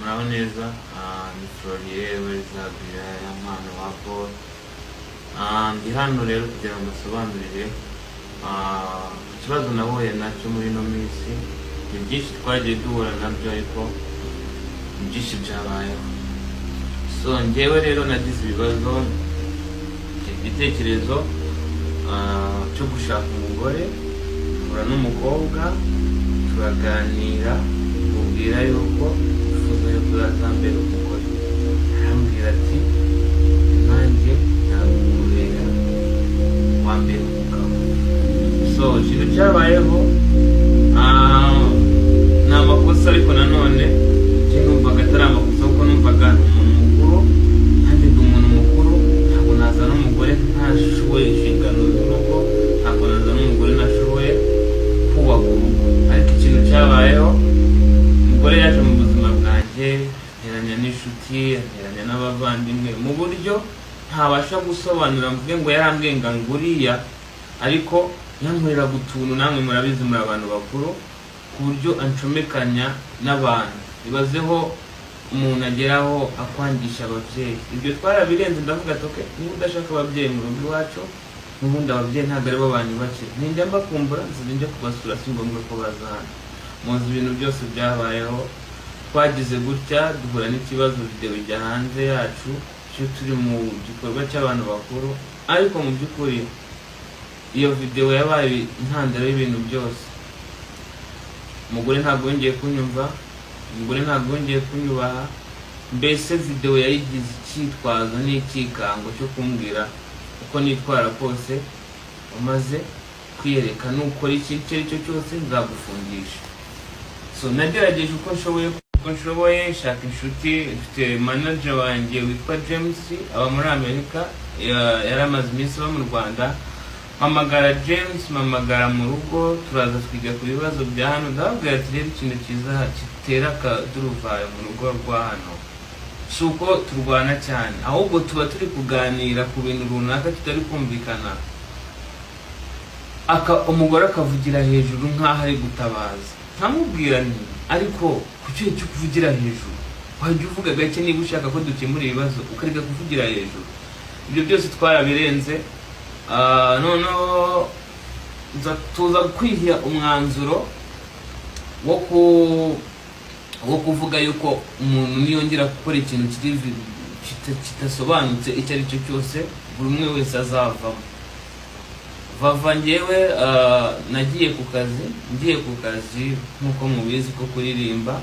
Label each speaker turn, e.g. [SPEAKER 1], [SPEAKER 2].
[SPEAKER 1] muraho neza. Ni Florier Werizabira ya Mpano wa Paul. Ndi hano rero kugira ngo mbasobanurire ikibazo nahuye nacyo muri ino minsi. Ni byinshi twagiye duhura nabyo ariko byinshi byabayeho. So njyewe rero nagize ibibazo, igitekerezo cyo gushaka umugore, mpura n'umukobwa turaganira, mubwira yuko ifuza yo kuzambera umugore. Arambwira ati nanjye nakubera wambera umugabo. So ikintu cyabayeho ni amakosa, ariko nanone numvaga atari amakosa kuko numvaga umuntu mukuru, nanjye ndi umuntu mukuru, ntabwo nazana umugore ntashoboye inshingano z'urugo, ntabwo nazana umugore nashoboye kubaka urugo. Ariko ikintu cyabayeho, umugore yaje mu buzima bwanjye, nteranya n'inshuti, nteranya n'abavandimwe mu buryo ntabasha gusobanura, mvuge ngo yarambwiye ngo nguriya, ariko yankoreraga utuntu, namwe murabizi muri abantu bakuru, ku buryo ancomekanya n'abantu. Ibazeho umuntu ageraho akwangisha ababyeyi. Ibyo twarabirenze, ndavuga ati okay, niba udashaka ababyeyi mu rugo iwacu, n'ubundi ababyeyi ntabwo aribo banyubakira, ninjya mbakumbura nzajya kubasura, si ngombwa ko baza hano. Muzi ibintu byose byabayeho, twagize gutya duhura n'ikibazo, video ijya hanze yacu, cyo turi mu gikorwa cy'abantu bakuru. Ariko mu by'ukuri iyo video yabaye intandaro y'ibintu byose. Umugore ntabwo yongeye kunyumva, umugore ntabwo yongeye kunyubaha, mbese video yayigize icyitwazo n'ikikango cyo kumbwira uko nitwara kose, umaze kwiyereka nukora ikintu icyo ari cyo cyose nzagufungisha. So nagerageje uko nshoboye, shaka inshuti, mfite manager wanjye witwa James, aba muri Amerika, yari amaze iminsi aba mu Rwanda. Mpamagara James, mpamagara mu rugo, turaza twiga ku bibazo bya hano. Ndababwira ati rero ikintu cyiza kitera akaduruvayo mu rugo rwa hano si uko turwana cyane, ahubwo tuba turi kuganira ku bintu runaka kitari kumvikana, umugore akavugira hejuru nk'aho ari gutabaza. Nkamubwira nti ariko kuki cyo kuvugira hejuru, wajya uvuga gake niba ushaka ko dukemura ibibazo, ukareka kuvugira hejuru. Ibyo byose twarabirenze. Noneho tuza kwiha umwanzuro wo kuvuga yuko umuntu niyongera gukora ikintu kitasobanutse icyo ari cyo cyose, buri umwe wese azavamo. Vava njyewe nagiye ku kazi, ngiye ku kazi nk'uko mubizi ko kuririmba,